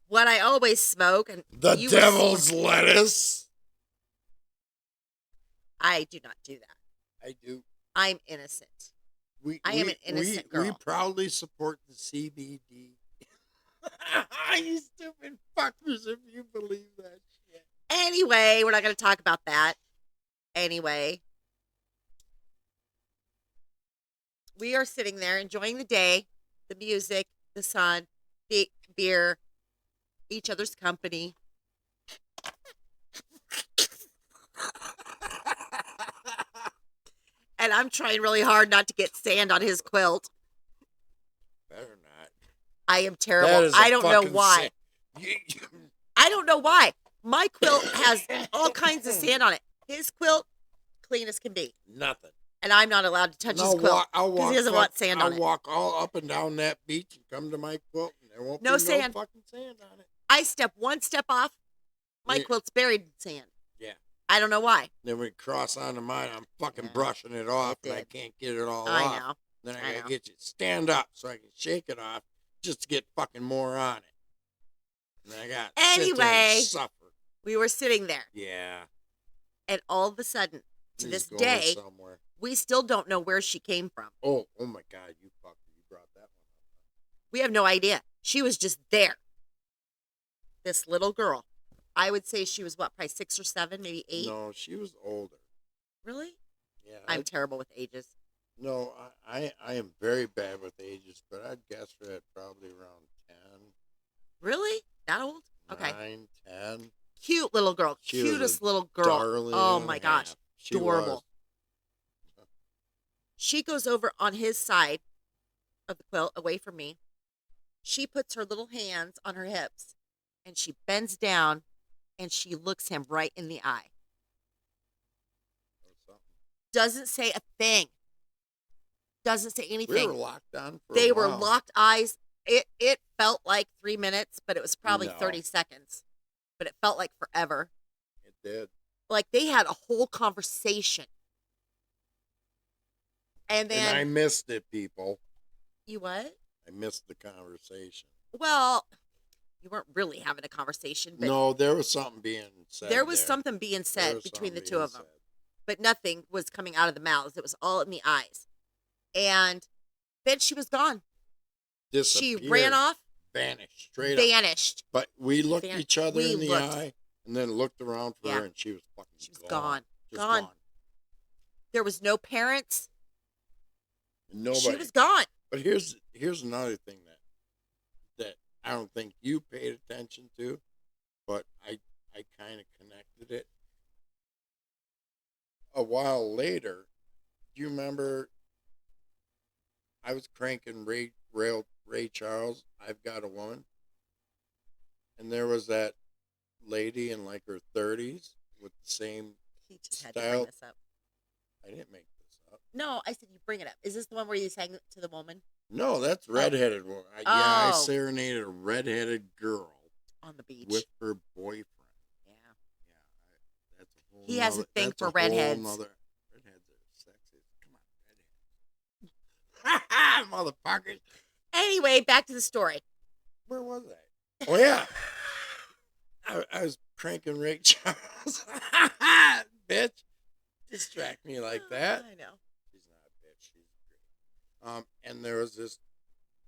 What I always smoke, and The you were devil's lettuce. I do not do that. I do. I'm innocent. I am an innocent We girl. proudly support the CBD. You stupid fuckers, if you believe that shit. Anyway, we're not going to talk about that. Anyway, we are sitting there enjoying the day, the music, the sun, the beer, each other's company. And I'm trying really hard not to get sand on his quilt. Better not. I am That terrible. is a I don't know fucking why. sin. I don't know why. My quilt has all kinds of sand on it. His quilt, clean as can be. Nothing. And I'm not allowed to touch his quilt because he doesn't want sand on I'll it. walk all up and down that beach and come to my quilt, and there won't No be sand. no fucking sand on it. I step one step off, my Yeah. quilt's buried in sand. Yeah. I don't know why. Then we cross onto mine. I'm fucking Yeah, brushing it off, it and I did. can't get it all I off. know. Then I I gotta know. get you to stand up so I can shake it off just to get fucking more on it. And then I got to sit there Anyway. and suffer. We were sitting there, Yeah. and all of a sudden, to He's this going day, somewhere. we still don't know where she came from. Oh my God, you fucker! You brought that one up. We have no idea. She was just there. This little girl. I would say she was what, probably 6 or 7, maybe 8? No, she was older. Really? Yeah. I'm terrible with ages. No, I am very bad with ages, but I'd guess her at probably around 10. Really? That old? Okay. 9, 10. Cute little girl. She was a Cutest little girl. darling Oh and my a gosh. half. She Adorable. was. She goes over on his side of the quilt away from me. She puts her little hands on her hips and she bends down and she looks him right in the eye. That was something. Doesn't say a thing. Doesn't say anything. We were locked on for They a were while. locked eyes. It felt like 3 minutes, but it was probably No. 30 seconds. But it felt like forever. It did. Like they had a whole conversation. And then And I missed it, people. you what? I missed the conversation. Well, you weren't really having a conversation, but No, there was something being said. there was something being There said was between the something two being of them. said. But nothing was coming out of the mouths. It was all in the eyes. And then she was gone. She Disappeared. ran off, Vanished. Straight up. vanished. But we looked each other we in the looked. eye and then looked around for Yeah. her and she was fucking She was gone. Just Gone. There was no parents. Nobody. She was gone. But here's another thing that I don't think you paid attention to, but I kind of connected it. A while later, do you remember? I was cranking Ray Charles. I've Got a Woman, and there was that lady in like her 30s with the same. He just had to bring Style. this up. I didn't make this up. No, I said you bring it up. Is this the one where you sang it to the woman No, that's redheaded one. Yeah, I Oh. serenaded a redheaded girl on the beach? with her boyfriend. Yeah. Yeah, that's a whole. He has a nother- thing that's for a whole redheads. nother- redheads are sexy. Come on, redheads. Motherfuckers. Anyway, back to the story. Where was I? Oh yeah, I was cranking Ray Charles. Bitch, distract me like that. I know. She's not a bitch. She's great. And there was this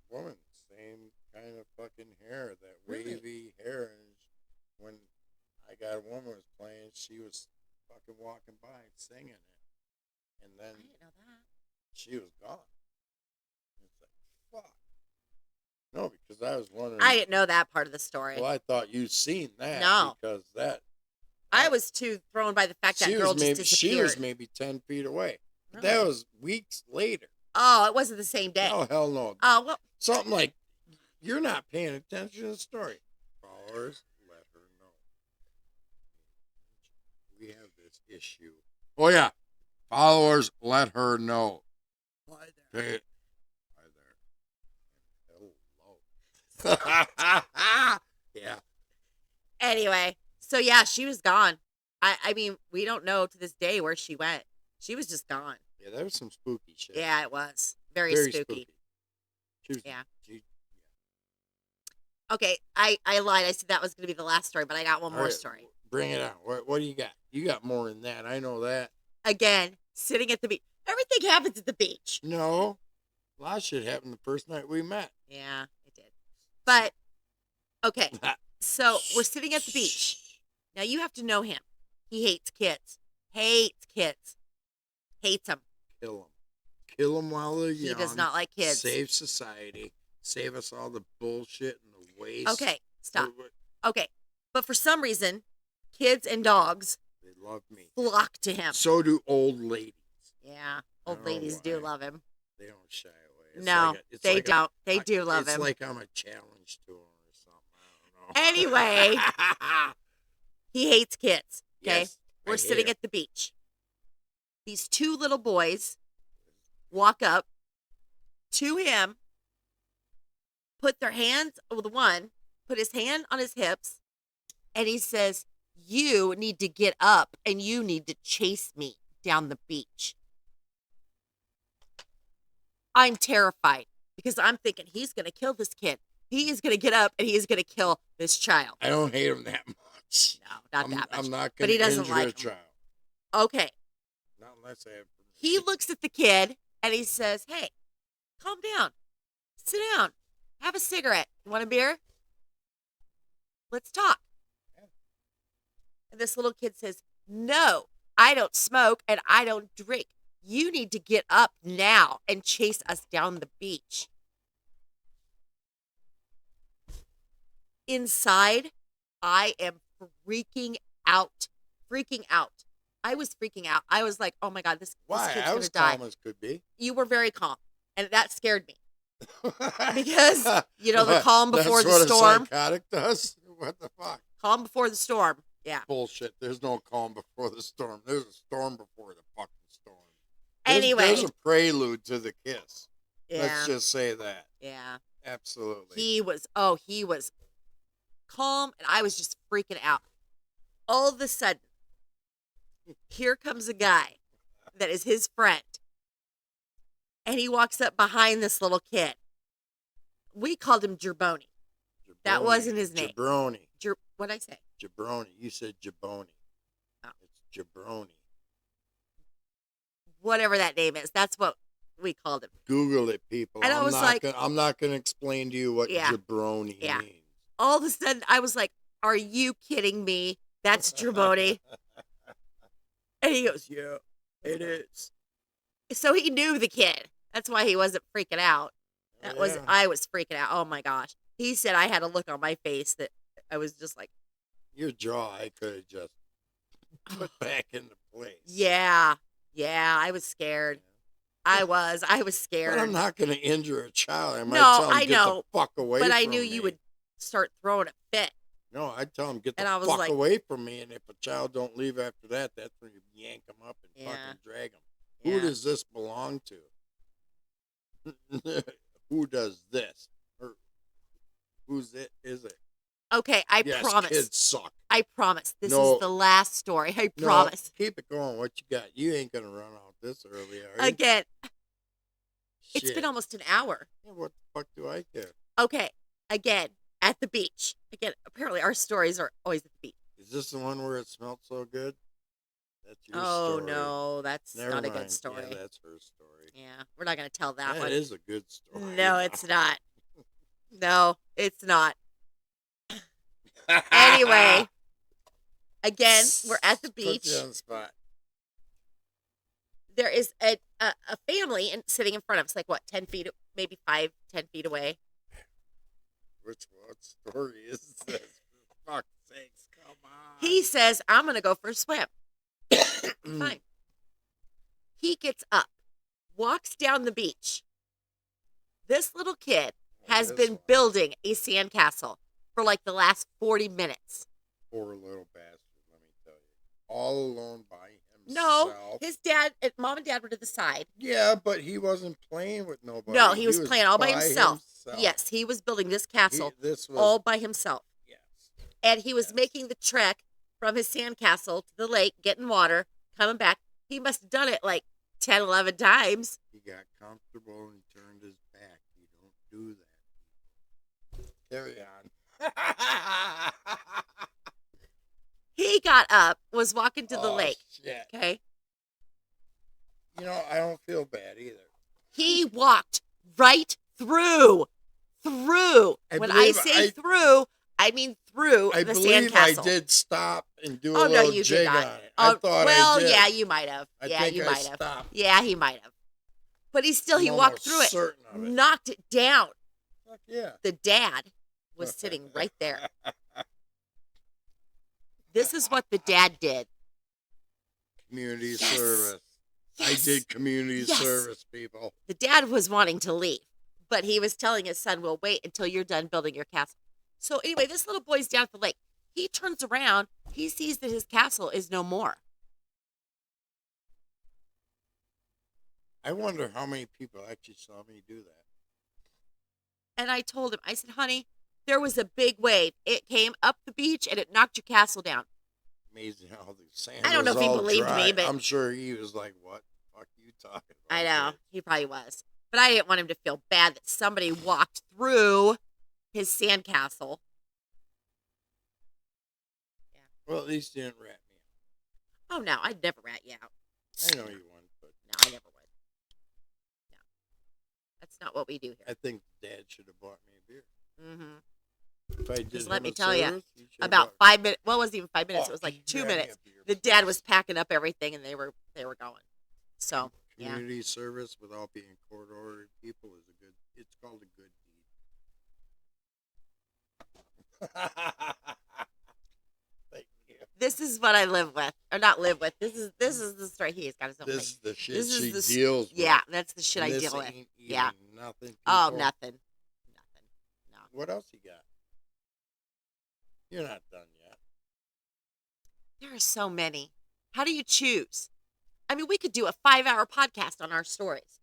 woman, same kind of fucking hair, that Really? wavy hair. And when I Got a Woman was playing, she was fucking walking by singing it. And I then didn't know that. she was gone. It's like, fuck. No, because I was wondering. I didn't know that part of the story. Well, I thought you'd seen that. No. Because that. I was too thrown by the fact that girl just disappeared. She was maybe 10 feet away. But Really? that was weeks later. Oh, it wasn't the same day. Oh, hell no. Oh, well, Something like, you're not paying attention to the story. Followers, let her know. We have this issue. Oh, yeah. Followers, let her know. Hi there. Hey. Hi there. Hello. Yeah. Anyway, so yeah, she was gone. I mean, we don't know to this day where she went. She was just gone. Yeah, that was some spooky shit. Yeah, it was. Very, spooky. She was, Yeah. She, Okay, I lied. I said that was going to be the last story, but I got one All more right, story. Bring it on. What do you got? You got more than that. I know that. Again, sitting at the beach. Everything happens at the beach. No. A lot of shit happened the first night we met. Yeah, it did. But, okay, so we're sitting at the beach. Now, you have to know him. He hates kids. Hates kids. Hates them. Kill them. Kill them while they're He young. does not like kids. Save society. Save us all the bullshit and the waste. Okay, stop. What- Okay, but for some reason, kids and dogs They love me. flock to him. So do old ladies. Yeah, I old don't know ladies do why. love him. They don't shy away. It's No, like it's they like don't. They do love it's him. like I'm a challenge to them or something. I don't know. Anyway, he hates kids. Okay, Yes, I we're hate sitting 'em. at the beach. These two little boys walk up to him, put their hands, well, the one put his hand on his hips, and he says, "You need to get up and you need to chase me down the beach." I'm terrified because I'm thinking he's going to kill this kid. He is going to get up and he is going to kill this child. I don't hate him that much. No, not that much. I'm not But going he to doesn't injure like a him. child. Okay. Not unless I have He looks at the kid and he says, "Hey, calm down. Sit down. Have a cigarette. You want a beer? Let's talk." And this little kid says, "No, I don't smoke and I don't drink. You need to get up now and chase us down the beach." Inside, I am freaking out. Freaking out. I was freaking out. I was like, oh my God, this Why? kid's I going was to die. calm as could be. You were very calm. And that scared me. Because, the What? calm before That's the what storm. a psychotic does? What the fuck? Calm before the storm. Yeah. Bullshit. There's no calm before the storm. There's a storm before the fucking storm. Anyway. There's a prelude to the kiss. Yeah. Let's just say that. Yeah. Absolutely. He was calm, and I was just freaking out. All of a sudden, here comes a guy that is his friend, and he walks up behind this little kid. We called him Jerboni. That wasn't his name. Jabroni. What'd I say? Jabroni. You said Jaboni. Oh. It's Jabroni. Whatever that name is, that's what we called him. Google it, people. And I was like, I'm not gonna explain to you what jabroni Yeah. means. All of a sudden, I was like, "Are you kidding me? That's Jerboni." And he goes, "Yeah, it is." So he knew the kid. That's why he wasn't freaking out. I was freaking out. Oh my gosh. He said I had a look on my face that I was just like, your jaw. I could have just put back into place. yeah, I was scared. I was scared. But I'm not going to injure a child. I might No, tell him, I get know, the fuck away but from I knew me. you would start throwing a fit. No, I'd tell him, get the And I was fuck like- away from me. And if a child don't leave after that, that's when you yank them up and Yeah. fucking drag them. Yeah. Who does this belong to? Who does this? Or who's it? Is it? Okay, I Yes, promise. kids suck. I promise. This No. is the last story. I No, promise. keep it going. What you got? You ain't gonna run out this early, are you? Again, it's Shit. been almost an hour. Yeah, what the fuck do I care? Okay, again, at the beach. Again, apparently our stories are always at the beach. Is this the one where it smelled so good? That's your Oh, story. no, that's Never not a mind. good story. Yeah, that's her story. Yeah, we're not going to tell that That one. is a good story. No, it's not. No, it's not. Anyway, again, we're at the Put you beach. on the spot. There is a family sitting in front of us, like what, 10 feet, maybe 5, 10 feet away. What story is this? For fuck's sakes, come on. He says, I'm going to go for a swim. Fine. He gets up, walks down the beach. This little kid has This been one. building a sandcastle for like the last 40 minutes. Poor little bastard, let me tell you. All alone by No, himself. his dad, mom and dad were to the side. Yeah, but he wasn't playing with nobody. No, he was playing all by himself. himself. Yes, he was building this castle This was all by himself. yes. And he was Yes. making the trek from his sandcastle to the lake, getting water, coming back. He must have done it like 10, 11 times. He got comfortable and turned his back. You don't do that. Carry on. He got up, was walking to the Oh, lake. Shit. Okay. You know, I don't feel bad either. He walked right through. When I believe say through, I mean through I the believe I sandcastle. did stop and do a Oh, no, little you jig did not. on it. I thought well, I did. yeah, you might have. I Yeah, think you I might have. stopped. Yeah, he might have. But he I'm walked almost through it, certain of it. knocked it down. Fuck yeah. The dad was sitting right there. This is what the dad did. Community Yes. service. I Yes. did community Yes. service, people. The dad was wanting to leave, but he was telling his son, "Well, wait until you're done building your castle." So anyway, this little boy's down at the lake. He turns around. He sees that his castle is no more. I wonder how many people actually saw me do that. And I told him, I said, "Honey, there was a big wave. It came up the beach and it knocked your castle down." Amazing how the sand I don't know was if he all believed dry. me, but- I'm sure he was like, what the fuck are you talking about? I know. bitch?" He probably was. But I didn't want him to feel bad that somebody walked through his sandcastle. Well, at least you didn't rat me Oh, no, I'd never rat you out. out. I know you wouldn't, but No, I never would. No. That's not what we do here. I think Dad should have bought me a beer. Mm-hmm. If I did Just let him me a tell ya, service, he should have About bought- 5 minutes. Well, it wasn't even 5 minutes. Oh, It was like he 2 grabbed me minutes. a beer, The dad please. was packing up everything, and they were going. So yeah, Community service without being court ordered people is a good. It's called a good deed. This is what I live with, or not live with. This is the story. He's got his own This place. is the shit This is she the s- deals with. Yeah, that's the shit And I this deal with. ain't Yeah. even nothing. Oh, people. nothing. No. What else you got? You're not done yet. There are so many. How do you choose? I mean, we could do a 5-hour podcast on our stories.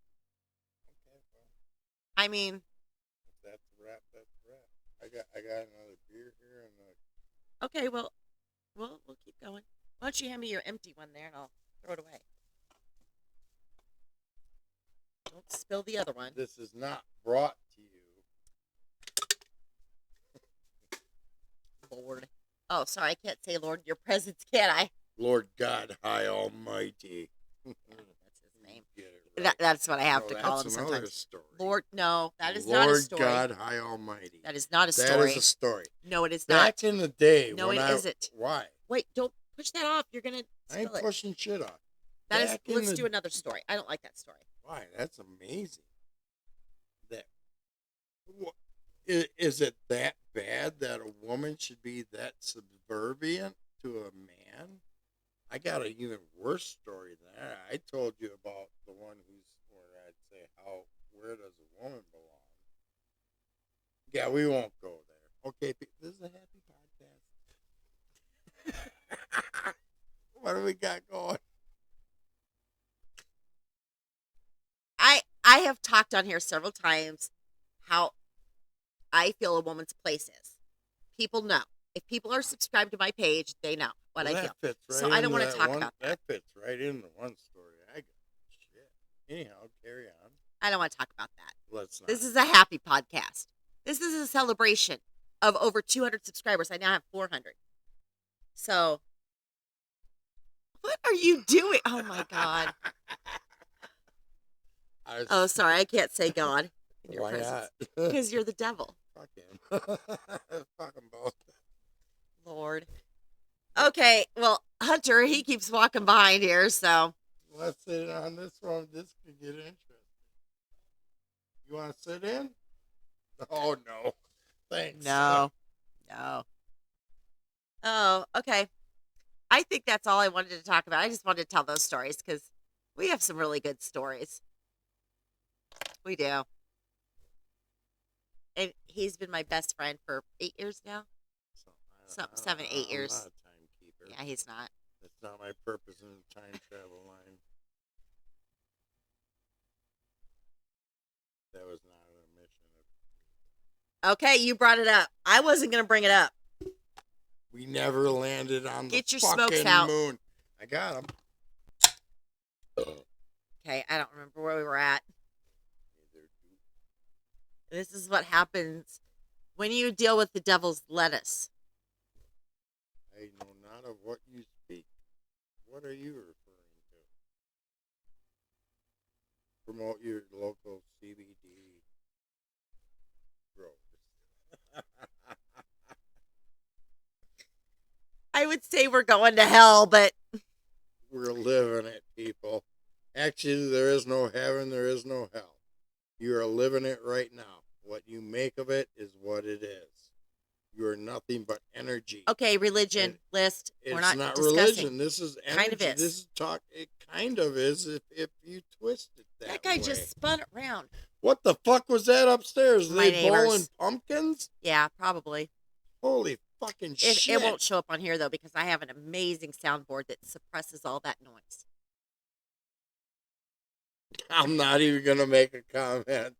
Okay, well, I mean, if that's a wrap. That's a wrap. I got another beer here and okay, well, we'll keep going. Why don't you hand me your empty one there, and I'll throw it away. Don't spill the other one. this is not brought to you. Lord. Oh, sorry, I can't say Lord in your presence, can I? Lord God High Almighty. That's his name. Get it right. That's what I have No, to call him that's another sometimes. story. Lord, no, that is Lord not a story. God High Almighty. That is not a That story. is a story. No, it is not. Back in the day, No, when it I isn't. why Wait, don't push that off. You're gonna I ain't spill it. pushing shit off. That is. Back in Let's the- do another story. I don't like that story. Why? That's amazing. That is it that bad that a woman should be that subservient to a man? I got an even worse story than that. I told you about the one where I'd say where does a woman belong? Yeah, we won't go there. Okay, this is a happy podcast. What do we got going? I have talked on here several times how I feel a woman's place is. People know. If people are subscribed to my page, they know what I Well, feel. that fits right So I don't into wanna that talk one- about that. That fits right into one story I got. Shit. Anyhow, carry on. I don't want to talk about that. Let's not. This is a happy podcast. This is a celebration of over 200 subscribers. I now have 400. So, what are you doing? Oh my God. Oh, sorry. I can't say God in your Why presence. not? Because you're the devil, Fuck him. Fuck them both. Lord. Okay. Well, Hunter, he keeps walking behind here. So, Let's sit on this one. This could get interesting. You want to sit in? Oh, no. Thanks. no. Oh, okay. I think that's all I wanted to talk about. I just wanted to tell those stories because we have some really good stories. We do. And he's been my best friend for 8 years now. Some 7, 8 years. I'm not a timekeeper. Yeah, he's not. That's not my purpose in the time travel line. That was not a mission. Okay, you brought it up. I wasn't going to bring it up. We never landed on Get the your smokes fucking out. moon. I got him. Okay, I don't remember where we were at. This is what happens when you deal with the devil's lettuce. I know not of what you speak. What are you referring to? Promote your local CBD growers. I would say we're going to hell, but We're living it, people. Actually, there is no heaven, there is no hell. You are living it right now. What you make of it is what it is. You are nothing but energy. okay, religion list. It's We're not, not discussing. religion. This is energy. Kind of is. This is talk. It kind of is if you twist it That guy way. just spun around. What the fuck was that upstairs? Are My they bowling neighbors. pumpkins? Yeah, probably. Holy fucking shit. It won't show up on here, though, because I have an amazing soundboard that suppresses all that noise. I'm not even going to make a comment.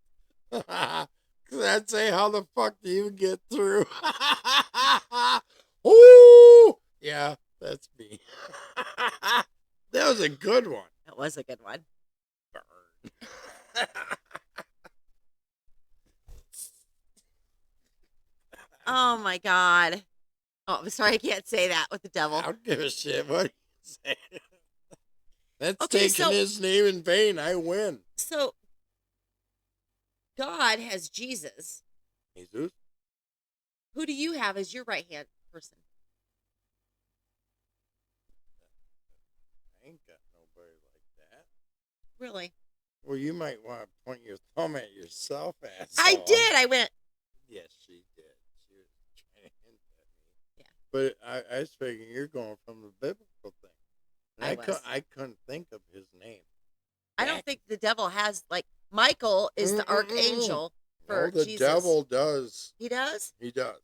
Because I'd say, how the fuck do you get through? Ooh! Yeah, that's me. That was a good one. That was a good one. Burn. Oh, my God. Oh, I'm sorry. I can't say that with the devil. I don't give a shit what you say. That's Okay, taking so- his name in vain. I win. So, God has Jesus. Jesus? Who do you have as your right-hand person? I ain't got nobody like that. Really? Well, you might want to point your thumb at yourself, asshole. I did. I went, Yes, she did. She was trying to hint at me. Yeah. But I was figuring you're going from the biblical thing. And was. I couldn't think of his name. I don't think the devil has, like, Michael is the archangel for No, the Jesus. devil does. He does? He does.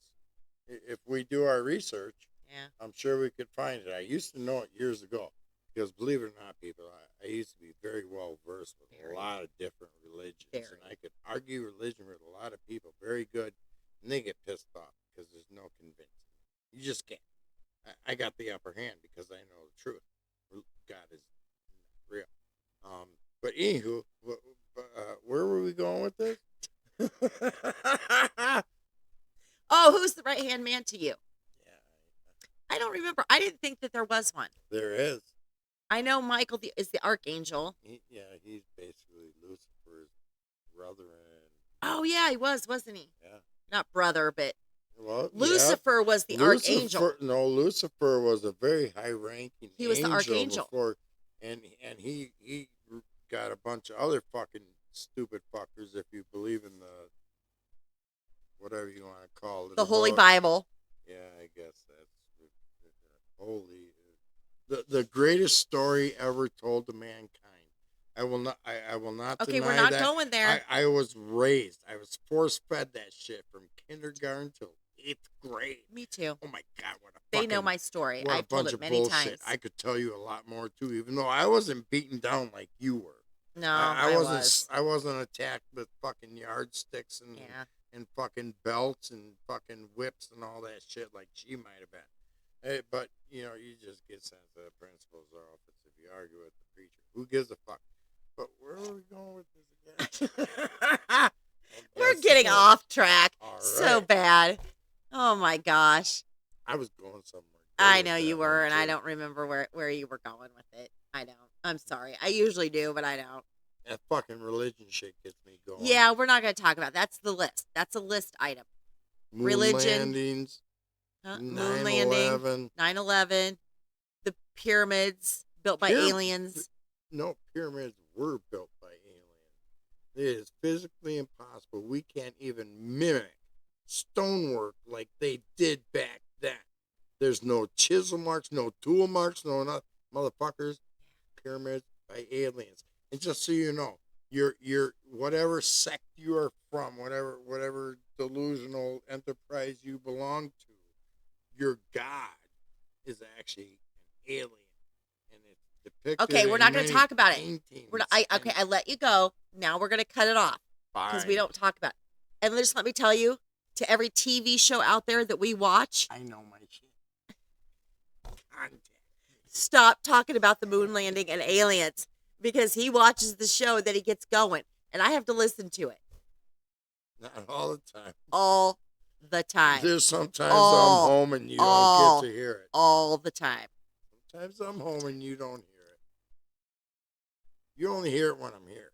If we do our research, Yeah. I'm sure we could find it. I used to know it years ago because, believe it or not, people, I used to be very well versed with Very. a lot of different religions, Very. and I could argue religion with a lot of people, very good, and they get pissed off because there's no convincing. You just can't. I got the upper hand because I know the truth. God is real. But anywho, where were we going with this? Oh, who's the right hand man to you? Yeah, I don't remember. I didn't think that there was one. there is. I know Michael is the archangel. He's basically Lucifer's brother. Oh, yeah, he was, wasn't he? Yeah. Not brother, but Well, Lucifer was the archangel. No, Lucifer was a very high-ranking. He was the archangel. Before, and he got a bunch of other fucking stupid fuckers. If you believe in the whatever you want to call it, The Holy Bible. Yeah, I guess that's holy. The greatest story ever told to mankind. I will not. I will not. Okay, deny we're not that. going there. I was raised. I was force fed that shit from kindergarten till 8th grade. Me too. Oh my God, what a They fucking, know my story. what a I've told bunch it of many bullshit. times. I could tell you a lot more too, even though I wasn't beaten down like you were. No, I wasn't. was. I wasn't attacked with fucking yardsticks and Yeah. and fucking belts and fucking whips and all that shit like she might have been. Hey, but you just get sense of the principles are opposite if you argue with the preacher. Who gives a fuck? But where are we going with this again? We're getting off track All so right. bad. Oh my gosh. I was going somewhere. I good know with you that were, one, and I too. don't remember where you were going with it. I don't. I'm sorry. I usually do, but I don't. That fucking religion shit gets me going. Yeah, we're not going to talk about it. That's the list. That's a list item. Moon religion. landings. Moon landing, 9/11. 9/11, the pyramids built by aliens. No, pyramids were built by aliens. It is physically impossible. We can't even mimic stonework like they did back then. There's no chisel marks, no tool marks, no nothing. Motherfuckers, pyramids by aliens. And just so you know, your whatever sect you are from, whatever delusional enterprise you belong to, your god is actually an alien, and it's depicted. Okay, we're not going to talk about it. paintings We're not, I let you go. Now we're going to cut it off because we Fine. don't talk about it. And just let me tell you, to every TV show out there that we watch, I know my shit. Content. stop talking about the moon landing and aliens because he watches the show that he gets going, and I have to listen to it Not all the time. all the time. There's sometimes All- I'm home and you all- don't get to hear it. All the time. Sometimes I'm home and you don't hear it. You only hear it when I'm here.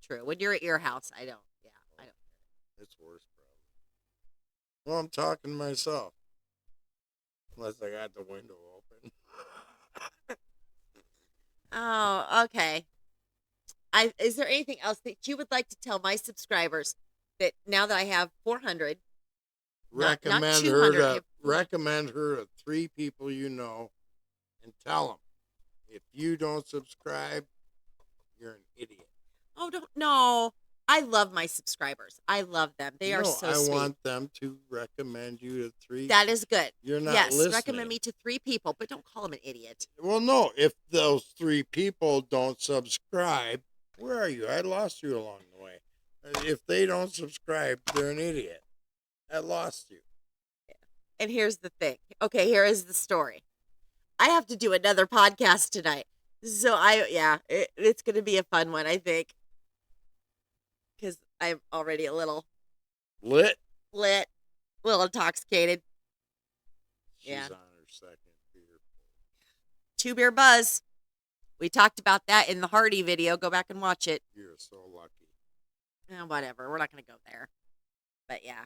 True. When you're at your house, I don't. Yeah, I don't. It's worse, probably. Well, I'm talking to myself. Unless I got the window open. Oh, okay. Is there anything else that you would like to tell my subscribers that now that I have 400, not recommend 200, her to if- recommend her to 3 people you know, and tell them if you don't subscribe, you're an idiot. oh, don't no. I love my subscribers. I love them. They are No, so I sweet. want them to recommend you to 3. That is good. You're not Yes, listening. recommend me to 3 people, but don't call them an idiot. Well, no, if those 3 people don't subscribe, where are you? I lost you along the way. If they don't subscribe, they're an idiot. I lost you. And here's the thing. Okay, here is the story. I have to do another podcast tonight. So it's going to be a fun one, I think. Because I'm already a little Lit? lit, a little intoxicated. She's Yeah. on her second beer. 2 beer buzz. We talked about that in the Hardy video. Go back and watch it. You're so lucky. Whatever. We're not going to go there. But yeah.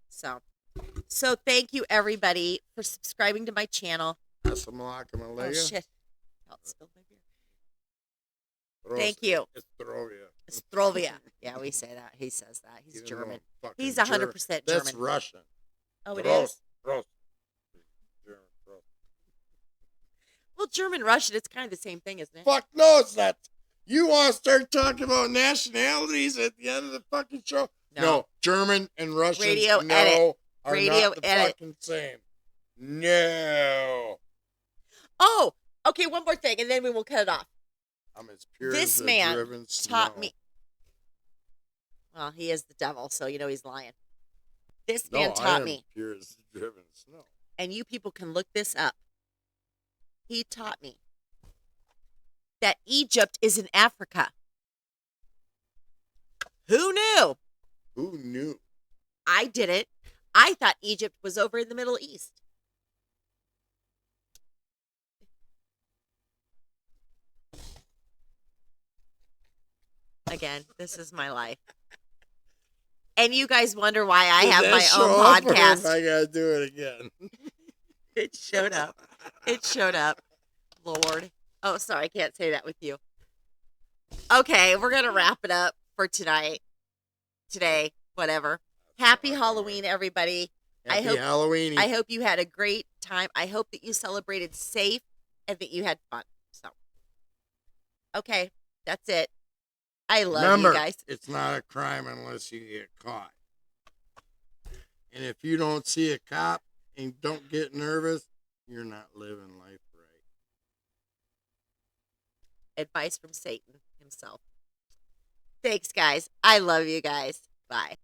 So thank you everybody for subscribing to my channel. Assalamu Oh alaikum. shit. Oh, it spilled my beer. Thank you. Estrovia. Strovia. Yeah, we say that. He says that. He's Even German. though fucking He's 100% That's German. Russian. Oh, it Prost. is? Russian. German, Russian. Well, German, Russian, it's kind of the same thing, isn't it? Fuck no, it's not. You want to start talking about nationalities at the end of the fucking show? No, German and Russian. Radio no, edit. are Radio not the edit. fucking same. No. Oh, okay, one more thing, and then we will cut it off. I'm as pure This as the man driven taught snow. me. Well, he is the devil, so you know he's lying. This No, man I taught am me, pure as the driven snow. and you people can look this up. He taught me that Egypt is in Africa. Who knew? Who knew? I didn't. I thought Egypt was over in the Middle East. Again, this is my life. And you guys wonder why I Did have that my show own up, or if podcast. I gotta do it again. It showed up. It showed up. Lord. Oh, sorry, I can't say that with you. Okay, we're going to wrap it up for tonight. Today, whatever. Happy Halloween, everybody. Happy Halloween. I hope you had a great time. I hope that you celebrated safe and that you had fun. So, okay, that's it. I love Remember, you guys. it's not a crime unless you get caught. And if you don't see a cop and don't get nervous, you're not living life right. Advice from Satan himself. Thanks, guys. I love you guys. Bye.